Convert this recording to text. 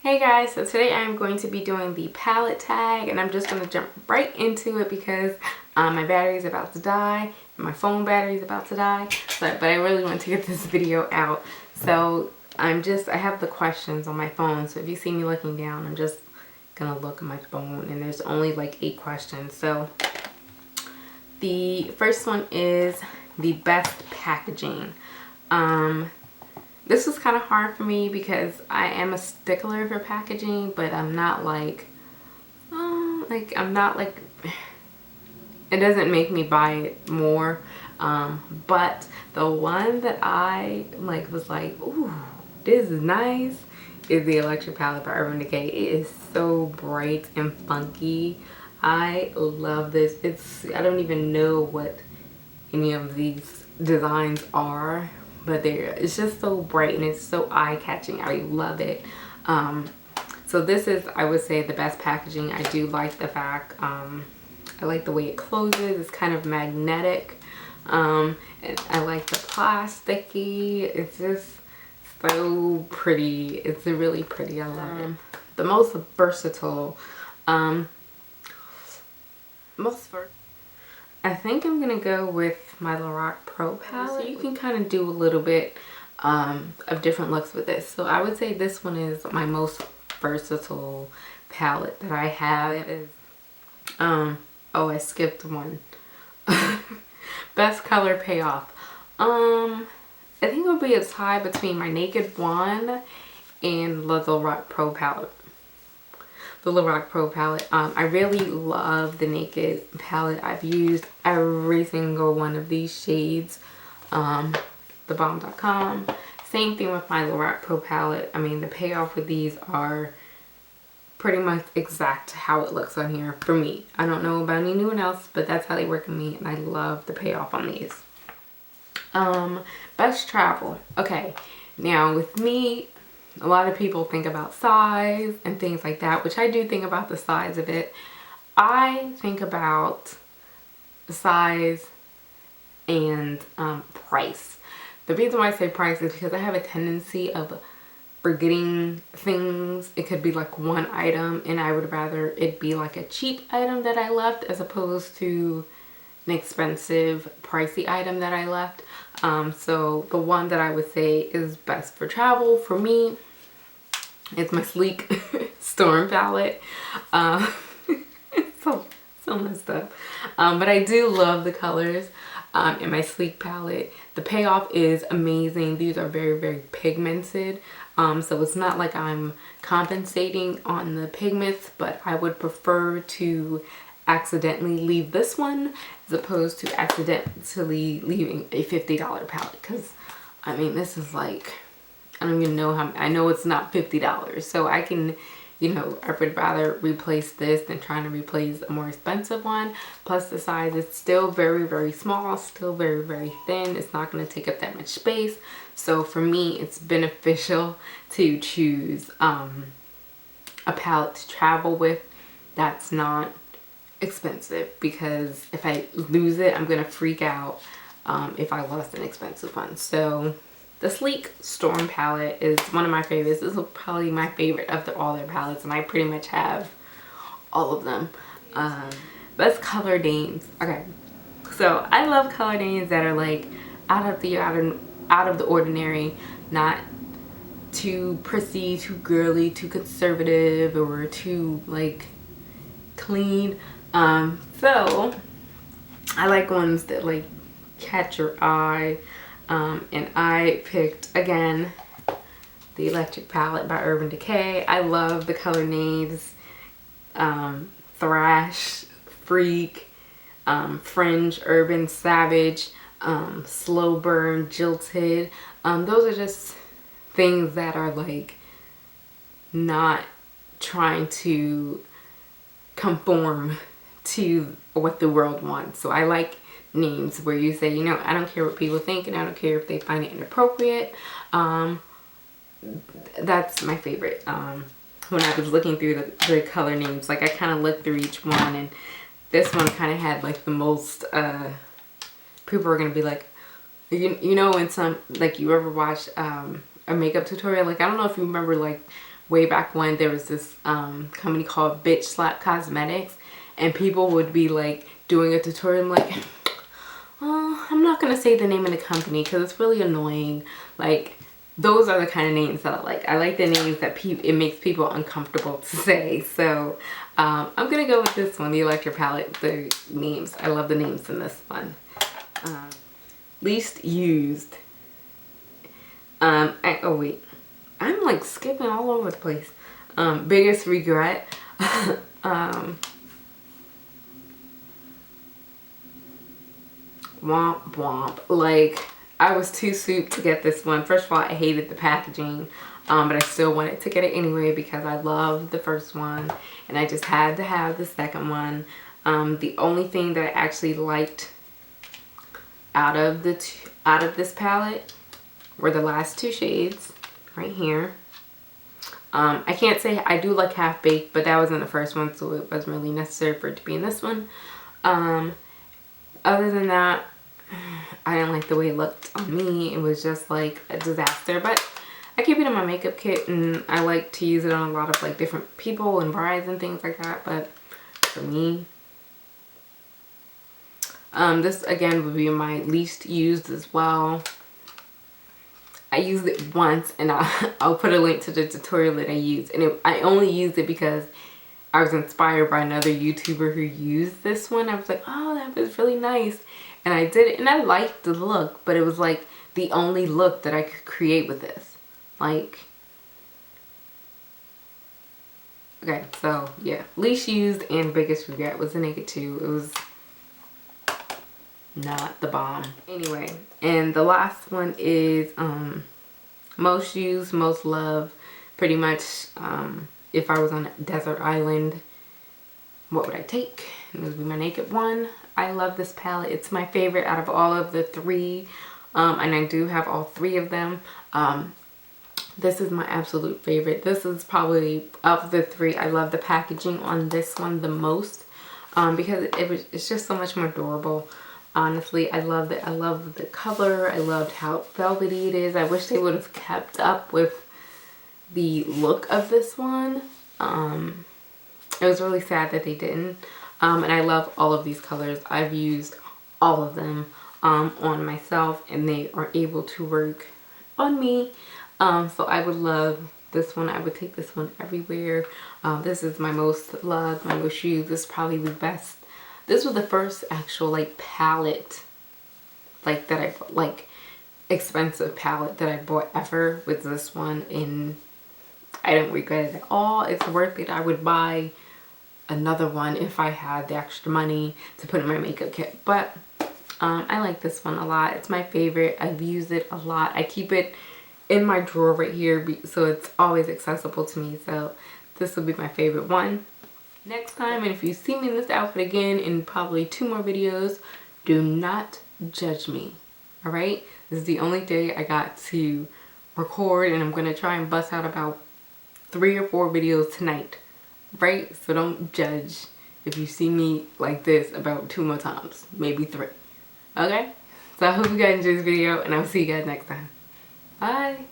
Hey guys, so today I'm going to be doing the palette tag, and I'm just going to jump right into it because my battery is about to die, and my phone battery is about to die, but I really want to get this video out. So I have the questions on my phone, so if you see me looking down, I'm just going to look at my phone, and there's only like 8 questions. So the first one is the best packaging. This was kind of hard for me because I am a stickler for packaging, but I'm not like, it doesn't make me buy it more. But the one that I was like, ooh, this is nice, is the Electric Palette by Urban Decay. It is so bright and funky. I love this. I don't even know what any of these designs are, but it's just so bright and it's so eye-catching. I love it. So this is, I would say, the best packaging. I do like the fact, I like the way it closes. It's kind of magnetic. And I like the plasticky. It's just so pretty. It's really pretty. I love it. The most versatile, I think I'm gonna go with my Lorac Pro palette. So you can kind of do a little bit of different looks with this. So I would say this one is my most versatile palette that I have. It is, oh, I skipped one. Best color payoff. I think it would be a tie between my Naked One and the Lorac Pro palette. The Lorac Pro palette. I really love the Naked palette. I've used every single one of these shades. Thebomb.com. Same thing with my Lorac Pro palette. I mean, the payoff with these are pretty much exact how it looks on here for me. I don't know about anyone else, but that's how they work on me, and I love the payoff on these. Best travel. Okay, now with me, a lot of people think about size and things like that, which I do think about the size of it. I think about size and price. The reason why I say price is because I have a tendency of forgetting things. It could be like one item, and I would rather it be like a cheap item that I left as opposed to an expensive, pricey item that I left. So the one that I would say is best for travel for me, it's my Sleek Storm palette. It's so messed up. But I do love the colors in my Sleek palette. The payoff is amazing. These are very, very pigmented. So it's not like I'm compensating on the pigments, but I would prefer to accidentally leave this one as opposed to accidentally leaving a $50 palette. Because, I mean, this is like, I don't even know how, I know it's not $50. So I can, you know, I would rather replace this than trying to replace a more expensive one. Plus the size is still very, very small, still very, very thin. It's not going to take up that much space. So for me, it's beneficial to choose a palette to travel with that's not expensive, because if I lose it, I'm going to freak out if I lost an expensive one. So the Sleek Storm palette is one of my favorites. This is probably my favorite of all their palettes, and I pretty much have all of them. Best color names. Okay, so I love color names that are like out of the ordinary, not too prissy, too girly, too conservative, or too like clean. So I like ones that like catch your eye. And I picked, again, the Electric Palette by Urban Decay. I love the color names. Thrash, Freak, Fringe, Urban, Savage, Slow Burn, Jilted. Those are just things that are like not trying to conform to what the world wants. So I like names where you say, you know, I don't care what people think, and I don't care if they find it inappropriate. That's my favorite. When I was looking through the color names, like I kind of looked through each one, and this one kind of had like the most, people are gonna be like, you know, in some, like, you ever watch a makeup tutorial, like I don't know if you remember like way back when there was this company called Bitch Slap Cosmetics, and people would be like doing a tutorial. I'm like, oh, I'm not gonna say the name of the company because it's really annoying. Like, those are the kind of names that I like. I like the names that it makes people uncomfortable to say. So I'm gonna go with this one, the Electric Palette. The names, I love the names in this one. Least used. Oh wait, I'm like skipping all over the place. Biggest regret. Womp womp. Like, I was too soup to get this one. First of all, I hated the packaging, but I still wanted to get it anyway because I loved the first one and I just had to have the second one. The only thing that I actually liked out of this palette were the last two shades right here. I can't say I do like Half Baked, but that was in the first one, so it wasn't really necessary for it to be in this one. Other than that, I didn't like the way it looked on me. It was just like a disaster, but I keep it in my makeup kit and I like to use it on a lot of like different people and brides and things like that. But for me, this again would be my least used as well. I used it once, and I'll put a link to the tutorial that I used, and I only used it because I was inspired by another YouTuber who used this one. I was like, oh, that was really nice. And I did it, and I liked the look, but it was like the only look that I could create with this. Like, okay, so yeah, least used and biggest regret was the Naked 2. It was not the bomb. Anyway, and the last one is most used, most loved. Pretty much, if I was on a desert island, what would I take? This would be my Naked 1. I love this palette. It's my favorite out of all of the three, and I do have all three of them. This is my absolute favorite. This is probably, of the three, I love the packaging on this one the most, because it's just so much more durable. Honestly, I love it. I love the color. I loved how velvety it is. I wish they would have kept up with the look of this one. It was really sad that they didn't. And I love all of these colors. I've used all of them on myself, and they are able to work on me. So I would love this one. I would take this one everywhere. This is my most loved, my most used. This is probably the best. This was the first actual like palette, like that I like expensive palette that I bought ever with this one, and I don't regret it at all. It's worth it. I would buy another one if I had the extra money to put in my makeup kit, but I like this one a lot. It's my favorite. I've used it a lot. I keep it in my drawer right here, so it's always accessible to me. So this will be my favorite one. Next time, and if you see me in this outfit again in probably 2 more videos, do not judge me. All right, this is the only day I got to record, and I'm gonna try and bust out about 3 or 4 videos tonight, right? So don't judge if you see me like this about 2 more times, maybe 3. Okay, so I hope you guys enjoyed this video, and I'll see you guys next time. Bye.